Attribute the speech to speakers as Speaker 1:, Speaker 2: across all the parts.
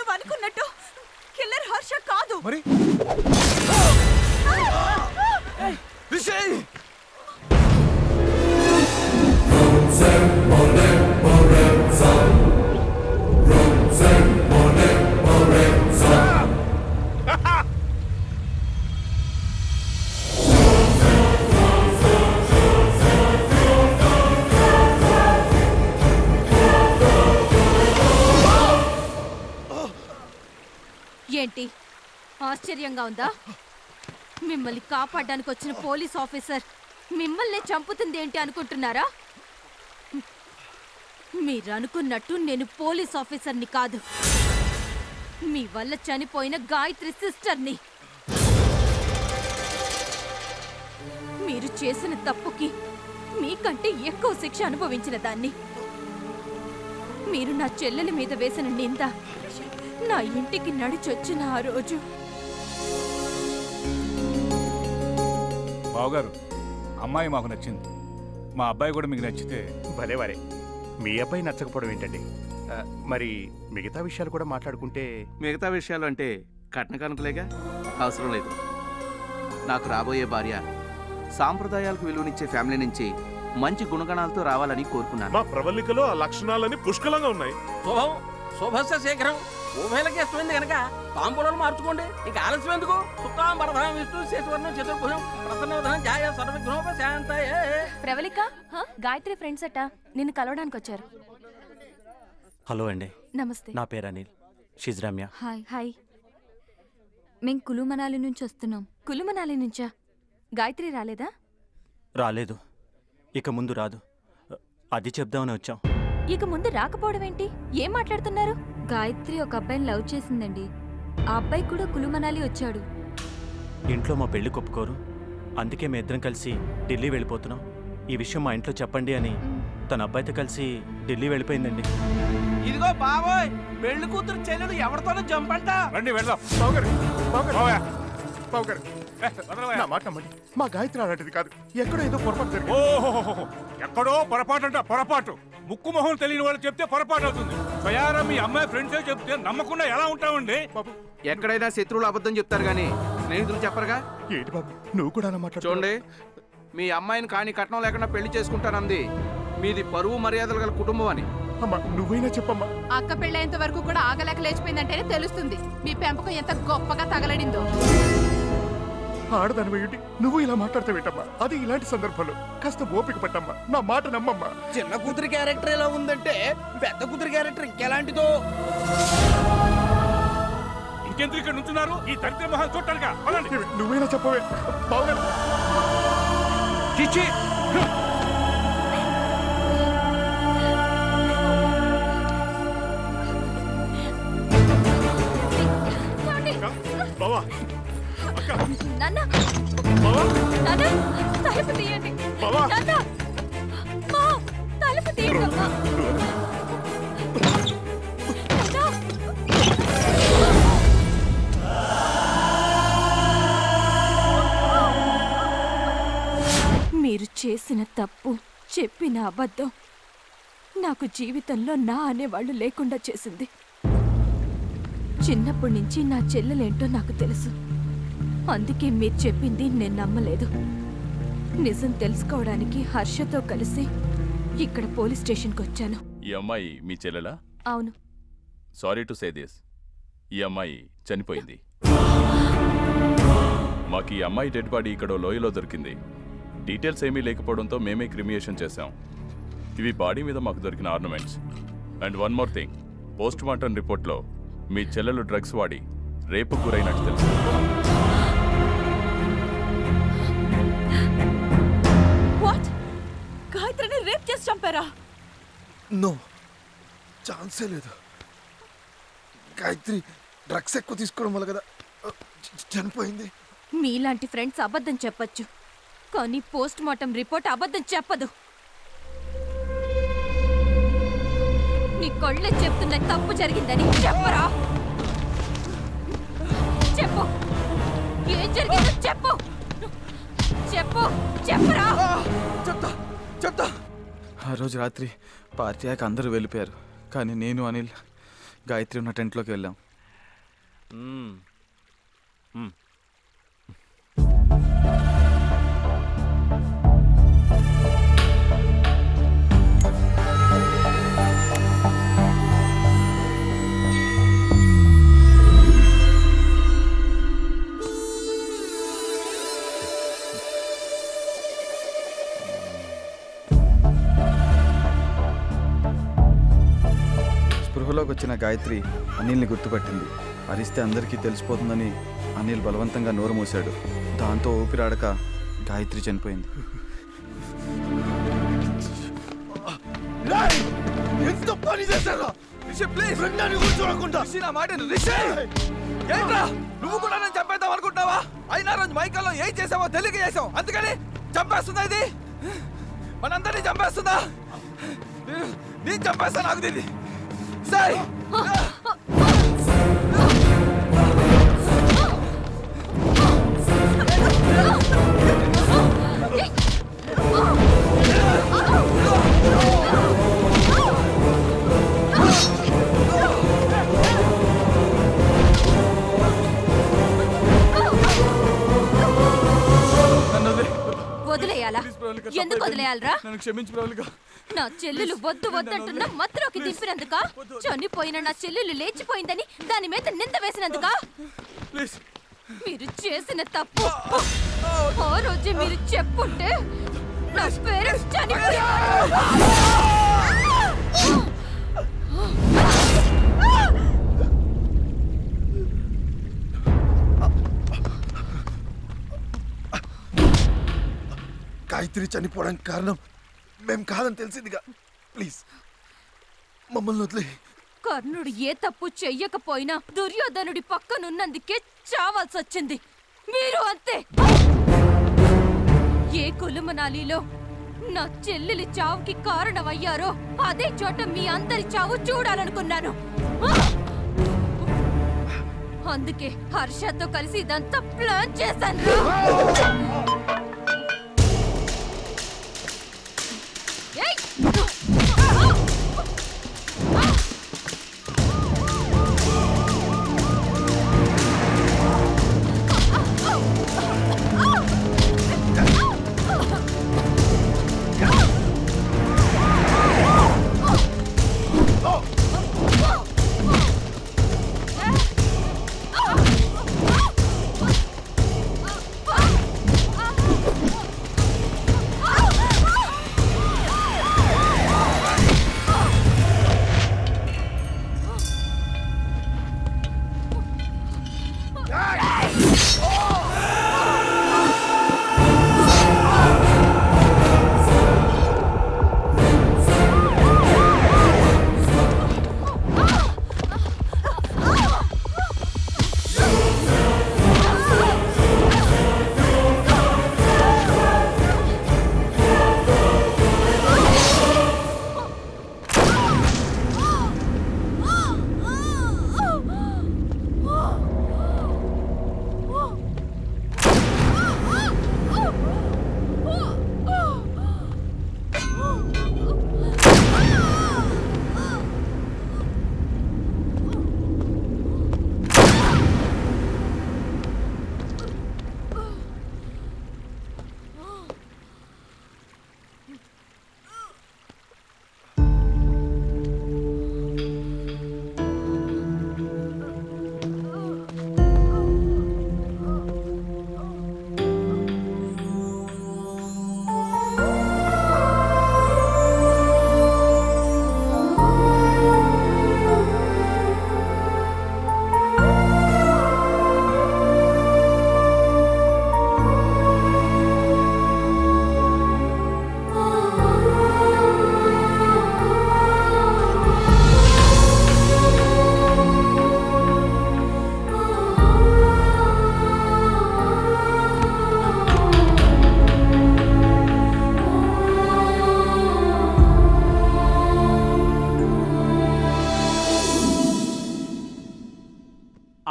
Speaker 1: నువ్వు అనుకున్నట్టు కిల్లర్ హర్ష కాదు.
Speaker 2: మరి
Speaker 3: ఏంటి ఆశ్చర్యంగా ఉందా? మిమ్మల్ని కాపాడడానికి వచ్చిన పోలీస్ ఆఫీసర్ మిమ్మల్ని చంపుతుంది ఏంటి అనుకుంటున్నారా? మీరనుకున్నట్టు నేను పోలీస్ ఆఫీసర్ని కాదు, మీ వల్ల చనిపోయిన గాయత్రి సిస్టర్ని. మీరు చేసిన తప్పుకి మీకంటే ఎక్కువ శిక్ష అనుభవించిన దాన్ని. మీరు నా చెల్లెలి మీద వేసిన నింద నా ఇంటికి నడిచొచ్చిన ఆ రోజు.
Speaker 2: బావగారు, అమ్మాయి మాకు నచ్చింది. మా అబ్బాయి కూడా మీకు నచ్చితే
Speaker 4: భలేవారే. మీ అబ్బాయి నచ్చకపోవడం ఏంటండి? మరి మిగతా విషయాలు కూడా మాట్లాడుకుంటే.
Speaker 5: మిగతా విషయాలు అంటే కట్న కనుకలేగా, అవసరం లేదు. నాకు రాబోయే భార్య సాంప్రదాయాలకు విలువనిచ్చే ఫ్యామిలీ నుంచి మంచి గుణగణాలతో రావాలని కోరుకున్నాను.
Speaker 6: మా ప్రవళికలో ఆ లక్షణాలని పుష్కలంగా ఉన్నాయి.
Speaker 7: శుభస్య శీఘ్రం. ఉభయలకి ఇష్టమైంది కనుక తాంబూలాలు మార్చుకోండి. ఇంకా ఆలస్యం ఎందుకు? సుతాం వరదం విష్ణు శేషవర్ణం చతుర్భుజం ప్రసన్నవదనం జాయ సర్వవిఘ్నోపశాంతయే.
Speaker 3: ప్రవళిక, గాయత్రి ఫ్రెండ్స్ అట నిన్ను కలవడానికి వచ్చారు.
Speaker 8: హలో అండి.
Speaker 3: నమస్తే.
Speaker 8: నా పేరు Anil. She's Ramya.
Speaker 3: Hi. Hi. మేం కులుమనాలి నుంచి వస్తున్నాం. కులుమనాలి నుంచా? గాయత్రి రాలేదా?
Speaker 8: రాలేదు, ఇక ముందు రాదు. అది చెప్దామని వచ్చాం.
Speaker 3: ఇక ముందు రాకపోవడం ఏంటి? ఏం మాట్లాడుతున్నారు? గాయత్రి ఒక అబ్బాయిని లవ్ చేసిందండి. ఆ అబ్బాయి కూడా కులుమనాలి వచ్చాడు.
Speaker 8: ఇంట్లో మా పెళ్లి కొప్పుకోరు, అందుకే మీ ఇద్దరం కలిసి ఢిల్లీ వెళ్ళిపోతున్నాం. ఈ విషయం మా ఇంట్లో చెప్పండి అని తన అబ్బాయితో కలిసి ఢిల్లీ వెళ్ళిపోయిందండి.
Speaker 7: ఇదిగో బాబోయ్, పెళ్లి కూతురు చెల్లెలు ఎవరితోనూ జంపంట.
Speaker 2: రండి వెళ్దాం.
Speaker 4: నా మాట నమ్మండి, మా గాయత్రి అలాంటిది కాదు. ఎక్కడో ఏదో పొరపాటు జరిగింది.
Speaker 2: ఓహో, ఎక్కడో పొరపాటు అంట. పొరపాటు ముక్కు మొహం తెలియని వాళ్ళు చెప్తే పొరపాటు అవుతుంది. స్వయారా మీ అమ్మాయి ఫ్రెండ్సే చెప్తే నమ్మకుండా ఎలా ఉంటామండి?
Speaker 5: బాబు, ఎక్కడైనా శత్రువులు అబద్ధం చెప్తారు గానీ స్నేహితులు చెప్పరుగా.
Speaker 4: ఏంటి బాబు, నువ్వు కూడా మాట్లాడు.
Speaker 5: చూడండి, మీ అమ్మాయిని కాని కట్నం లేకుండా పెళ్లి చేసుకుంటానంది. మీది పరువు మర్యాదలు గల కుటుంబం అని.
Speaker 4: అమ్మా, నువ్వైనా చెప్పమ్మా.
Speaker 1: అక్క పెళ్ళేంత వరకు కూడా ఆగలేక లేచిపోయిందంటేనే తెలుస్తుంది మీ పెంపకం ఎంత గొప్పగా తగలడిందో.
Speaker 4: ఆడదాని వేయండి, నువ్వు ఇలా మాట్లాడతావేటమ్మా? అది ఇలాంటి సందర్భంలో కాస్త ఓపిక పట్టమ్మా. నా మాట నమ్మమ్మా.
Speaker 7: చిన్న కూతురి క్యారెక్టర్ ఎలా ఉందంటే పెద్ద కూతురి క్యారెక్టర్ ఇంకెలాంటిదో.
Speaker 2: ఇంకెందుకు ఇక్కడ నుంచున్నారు? ఈ దరిద్ర మొహాలు చూడటానికా?
Speaker 4: నువ్వైనా చెప్పవే బావగారు.
Speaker 2: చిచ్చి,
Speaker 6: బావా,
Speaker 3: నాన్న,
Speaker 6: బావా,
Speaker 3: నాన్న, తలుపు తీయండి.
Speaker 6: బావా.
Speaker 3: నాన్న, మా, తలుపు తీయండి అమ్మా. మీరు చేసిన తప్పు, చెప్పిన అబద్ధం నాకు జీవితంలో నా అనేవాళ్ళు లేకుండా చేసింది. చిన్నప్పటి నుంచి నా చెల్లెలేంటో నాకు తెలుసు. అందుకే మీరు చెప్పింది నేను నమ్మలేదు. నిజం తెలుసుకోవడానికి హర్షతో కలిసి ఇక్కడ పోలీస్ స్టేషన్కి వచ్చాను.
Speaker 9: ఈ అమ్మాయి మీ చెల్లెలా?
Speaker 3: అవును.
Speaker 9: సారీ టు సే దిస్, ఈ అమ్మాయి చనిపోయింది. మాకు ఈ అమ్మాయి డెడ్ బాడీ ఇక్కడ లోయలో దొరికింది. డీటెయిల్స్ ఏమీ లేకపోవడంతో మేమే క్రిమియేషన్ చేశాం. ఇవి బాడీ మీద మాకు దొరికిన ornaments. And one more thing, post mortem రిపోర్ట్లో మీ చెల్లెలు డ్రగ్స్ వాడి రేపు గురైనట్టు తెలుసు.
Speaker 1: వాట్? గాయత్రిని రేప్ చేసి చంపారా?
Speaker 4: నో, ఛాన్సే లేదు. గాయత్రి డ్రగ్స్ ఎక్కువ తీసుకోవడం వల్ల కదా చనిపోయింది.
Speaker 3: మీలాంటి ఫ్రెండ్స్ అబద్ధం చెప్పచ్చు, కానీ పోస్ట్ మార్టం రిపోర్ట్ అబద్ధం చెప్పదు. నీ కళ్ళే చెప్తున్న తప్పు జరిగిందని చెప్పరా? చెప్పు, ఏం జరిగిందో చెప్పు. చెప్పు, చెప్పరా?
Speaker 10: చెప్తా. ఆ రోజు రాత్రి పార్టీ అయ్యాక అందరూ వెళ్ళిపోయారు, కానీ నేను అనిల్ గాయత్రి ఉన్న టెంట్లోకి వెళ్ళాం. స్పృహలోకి వచ్చిన గాయత్రి అనిల్ని గుర్తుపట్టింది. అరిస్తే అందరికీ తెలిసిపోతుందని అనిల్ బలవంతంగా నోరు మూశాడు. దాంతో ఊపిరాడక గాయత్రి చనిపోయింది.
Speaker 11: ఎంత పని చేశారా?
Speaker 10: నువ్వు కూడా నేను చంపేద్దాం అనుకుంటావా? అయినా రోజు మైకల్లో ఏం చేసావో తెలియక చేసావు, అందుకని చంపేస్తుందా ఇది? మనందరినీ చంపేస్తుందా? నేను చంపేస్తా, నాకు దీన్ని సై.
Speaker 3: వదిలేయాలా? ఎందుకు వదిలేయాలరా?
Speaker 10: నన్ను క్షమించు ప్రవళిక.
Speaker 3: నా చెల్లెలు వద్దు వద్దంటున్నా మత్తులోకి దింపినందుక? చనిపోయిన నా చెల్లెలు లేచిపోయిందని దాని మీద నింద వేసినందుక? మీరు చేసిన తప్పు ఆ రోజే మీరు చెప్పుంటే నా పేరెంట్స్ చనిపోయారు.
Speaker 11: గాయత్రి చనిపోవడానికి కారణం మేం కాదని తెలిసిందిగా. ప్లీజ్ మమ్మల్ని వదిలే.
Speaker 3: కర్ణుడు ఏ తప్పు చెయ్యకపోయినా దుర్యోధనుడి పక్కనున్నందుకే చావాల్సి వచ్చింది. మీరు అంతే. ఏ కులమనాలిలో నా చెల్లెలి చావుకి కారణమయ్యారో అదే చోట మీ అందరి చావు చూడాలనుకున్నాను. అందుకే హర్షతో కలిసి ఇదంతా ప్లాన్ చేశాను.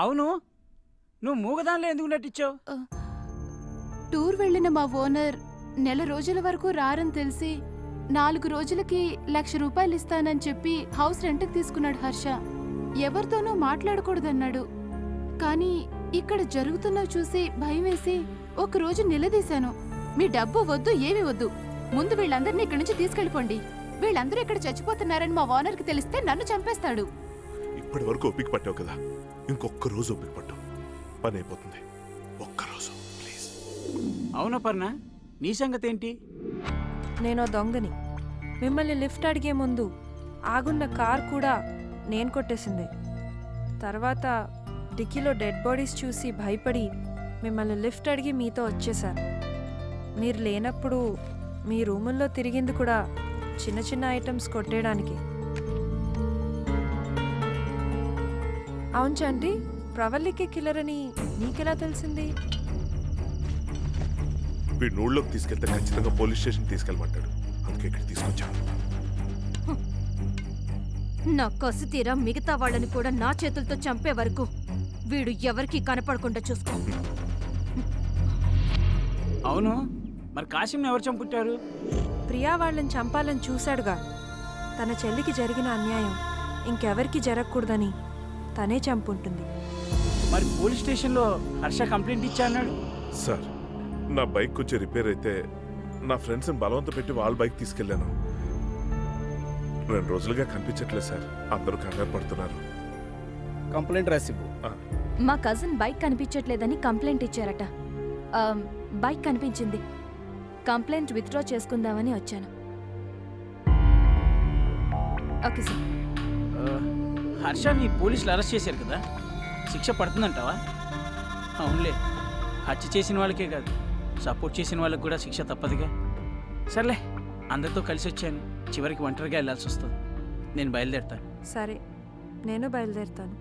Speaker 12: అవును, నువ్వు మూగదానిలో ఎందుకు నటించావు?
Speaker 1: టూర్ వెళ్ళిన మా ఓనర్ నెల రోజుల వరకు రారని తెలిసి 4 రోజులకి ₹1,00,000 ఇస్తానని చెప్పి హౌస్ రెంట్కి తీసుకున్నాడు హర్ష. ఎవరితోనూ మాట్లాడకూడదన్నాడు. కానీ ఇక్కడ జరుగుతున్నవి చూసి భయం వేసి ఒకరోజు నిలదీశాను. మీ డబ్బు వద్దు, ఏమీ వద్దు, ముందు వీళ్ళందరినీ ఇక్కడి నుంచి తీసుకెళ్ళిపోండి. వీళ్ళందరూ ఇక్కడ చచ్చిపోతున్నారని మా ఓనర్కి తెలిస్తే నన్ను చంపేస్తాడు.
Speaker 6: ఇప్పటి వరకు ఓపిక పట్టావు కదా, ఇంకొక్క రోజు ఓపిక పట్టు, పని అయిపోతుంది. ఒక్కరోజు ప్లీజ్.
Speaker 12: అవునా పర్ణ, నీ సంగతి ఏంటి?
Speaker 13: నేను దొంగని. మిమ్మల్ని లిఫ్ట్ అడిగే ముందు ఆగున్న కార్ కూడా నేను కొట్టేసింది. తర్వాత డిక్కీలో డెడ్ బాడీస్ చూసి భయపడి మిమ్మల్ని లిఫ్ట్ అడిగి మీతో వచ్చేసాను. మీరు లేనప్పుడు మీ రూముల్లో తిరిగింది కూడా చిన్న చిన్న ఐటమ్స్ కొట్టేయడానికి. అవును చంటి, ప్రవల్లికి కిల్లర్ అని నీకెలా తెలిసింది?
Speaker 6: వీడు నూళ్ళలోకి తీసుకెళ్తే ఖచ్చితంగా పోలీస్ స్టేషన్ తీసుకెళ్ళమంటాడు, అందుకే ఇక్కడ తీసుకొచ్చాను.
Speaker 3: నా కసి తీరా మిగతా వాళ్ళని కూడా నా చేతులతో చంపే వరకు వీడు ఎవరికి కనపడకుండా చూసుకో.
Speaker 12: అవును, మరి కాశీంని ఎవరు చంపుట్టారు?
Speaker 13: ప్రియా వాళ్ళని చంపాలని చూశాడుగా. తన చెల్లికి జరిగిన అన్యాయం ఇంకెవరికి జరగకూడదని తనే చంపుంటుంది.
Speaker 12: మరి పోలీస్ స్టేషన్లో హర్ష కంప్లైంట్ ఇచ్చా అన్నాడు.
Speaker 6: సార్, నా బైక్ కొంచెం రిపేర్ అయితే నా ఫ్రెండ్స్ని బలవంత పెట్టి వాళ్ళ బైక్ తీసుకెళ్ళాను. 2 రోజులుగా కనిపించట్లేదు సార్, అందరూ కంగారు పడుతున్నారు.
Speaker 14: కంప్లైంట్ రాసివ్వు.
Speaker 3: మా కజిన్ బైక్ కనిపించట్లేదని కంప్లైంట్ ఇచ్చారట. బైక్ కనిపించింది. కంప్లైంట్ విత్డ్రా చేసుకుందామని వచ్చాను. Okay sir.
Speaker 12: హర్షని పోలీసులు అరెస్ట్ చేశారు కదా, శిక్ష పడుతుందంటావా? అవునులే, హత్య చేసిన వాళ్ళకే కాదు, సపోర్ట్ చేసిన వాళ్ళకి కూడా శిక్ష తప్పదుగా. సర్లే, అందరితో కలిసి వచ్చాను, చివరికి ఒంటరిగా వెళ్ళాల్సి వస్తుంది. నేను బయలుదేరుతాను.
Speaker 13: సరే, నేను బయలుదేరుతాను.